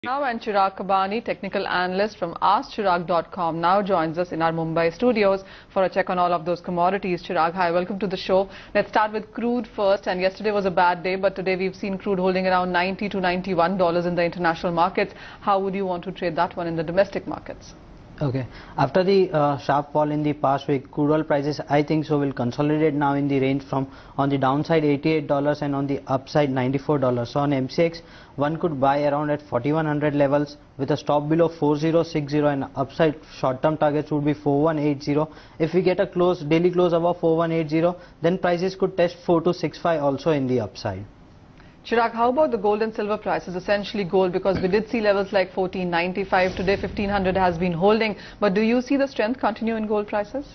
Now, and Chirag Kabani, technical analyst from AskChirag.com, now joins us in our Mumbai studios for a check on all of those commodities. Chirag, hi, welcome to the show. Let's start with crude first. And yesterday was a bad day, but today we've seen crude holding around $90 to $91 in the international markets. How would you want to trade that one in the domestic markets? Okay, after the sharp fall in the past week, crude oil prices I think so will consolidate now in the range from on the downside $88 and on the upside $94. So on MCX one could buy around at 4100 levels with a stop below 4060 and upside short term targets would be 4180. If we get a daily close above 4180, then prices could test 4265 also in the upside. Chirag, how about the gold and silver prices, essentially gold, because we did see levels like 1495, today 1500 has been holding, but do you see the strength continue in gold prices?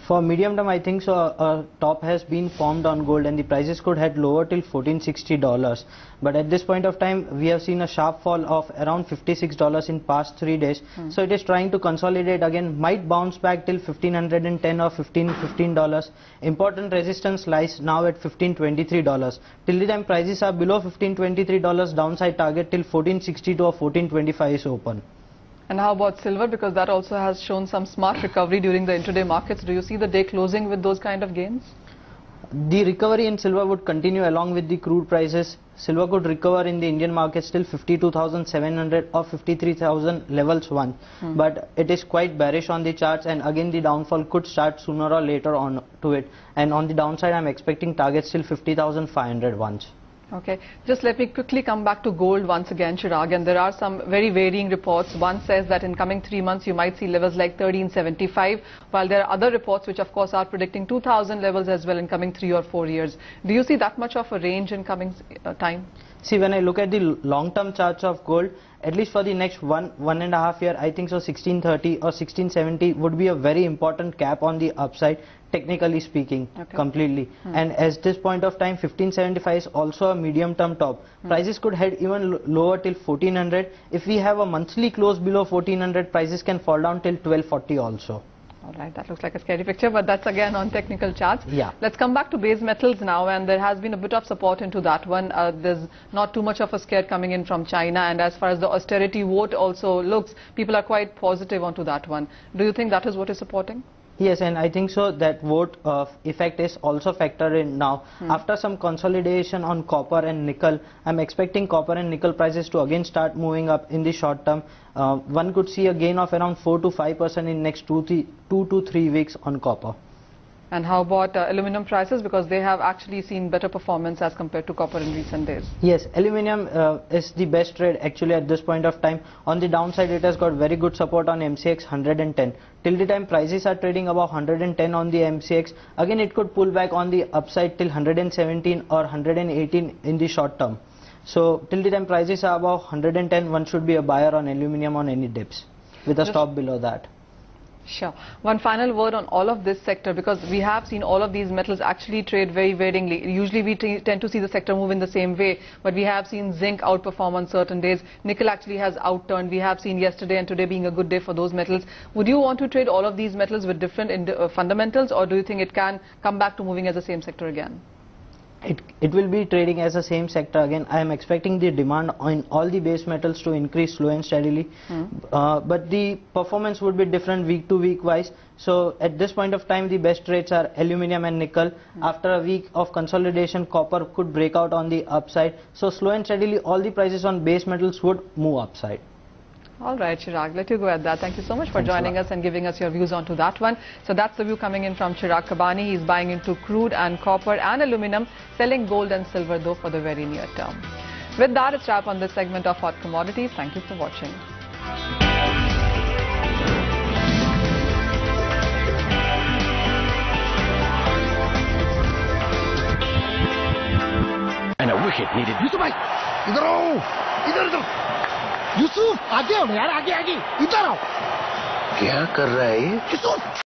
For medium term I think so a top has been formed on gold and the prices could head lower till $1460, but at this point of time we have seen a sharp fall of around $56 in past 3 days. So it is trying to consolidate again, might bounce back till 1510 or $15. Important resistance lies now at $1523. Till the time prices are below $1523, downside target till 1462 or 1425 is open. And how about silver, because that also has shown some smart recovery during the intraday markets? Do you see the day closing with those kind of gains? The recovery in silver would continue along with the crude prices. Silver could recover in the Indian markets till 52,700 or 53,000 levels once. But it is quite bearish on the charts, and again the downfall could start sooner or later on to it. And on the downside I am expecting targets till 50,500 once. Okay, just let me quickly come back to gold once again, Chirag, and there are some very varying reports. One says that in coming 3 months you might see levels like 1375, while there are other reports which of course are predicting 2000 levels as well in coming 3 or 4 years. Do you see that much of a range in coming time? See, when I look at the long-term charts of gold, at least for the next one and a half year, I think so 1630 or 1670 would be a very important cap on the upside, technically speaking, completely. And at this point of time, 1575 is also a medium-term top. Prices could head even lower till 1400. If we have a monthly close below 1400, prices can fall down till 1240 also. Alright, that looks like a scary picture, but that's again on technical charts. Yeah. Let's come back to base metals now, and there has been a bit of support into that one. There's not too much of a scare coming in from China, and as far as the austerity vote also looks, people are quite positive onto that one. Do you think that is what is supporting? Yes, and I think so that vote effect is also factored in now. After some consolidation on copper and nickel, I'm expecting copper and nickel prices to again start moving up in the short term. One could see a gain of around 4 to 5% in next 2 to 3 weeks on copper. And how about aluminum prices, because they have actually seen better performance as compared to copper in recent days? Yes, aluminum is the best trade actually at this point of time. On the downside it has got very good support on MCX 110. Till the time prices are trading above 110 on the MCX, again it could pull back on the upside till 117 or 118 in the short term. So till the time prices are above 110, one should be a buyer on aluminum on any dips with a stop below that. Sure. One final word on all of this sector, because we have seen all of these metals actually trade very varyingly. Usually we tend to see the sector move in the same way, but we have seen zinc outperform on certain days. Nickel actually has outturned. We have seen yesterday and today being a good day for those metals. Would you want to trade all of these metals with different fundamentals, or do you think it can come back to moving as the same sector again? It will be trading as the same sector again. I am expecting the demand on all the base metals to increase slow and steadily, but the performance would be different week to week wise. So at this point of time the best trades are aluminum and nickel. After a week of consolidation, copper could break out on the upside. So slow and steadily all the prices on base metals would move upside. Alright, Chirag, let you go at that. Thank you so much for joining us and giving us your views onto that one. So that's the view coming in from Chirag Kabani. He's buying into crude and copper and aluminum, selling gold and silver though for the very near term. With that, it's wrap on this segment of Hot Commodities. Thank you for watching. And a wicket needed. Yusuf bhai, idhar aao, idhar. Yusuf आगे आओ यार, आगे आगे, इधर आओ। क्या कर रहा है ये? यूसुफ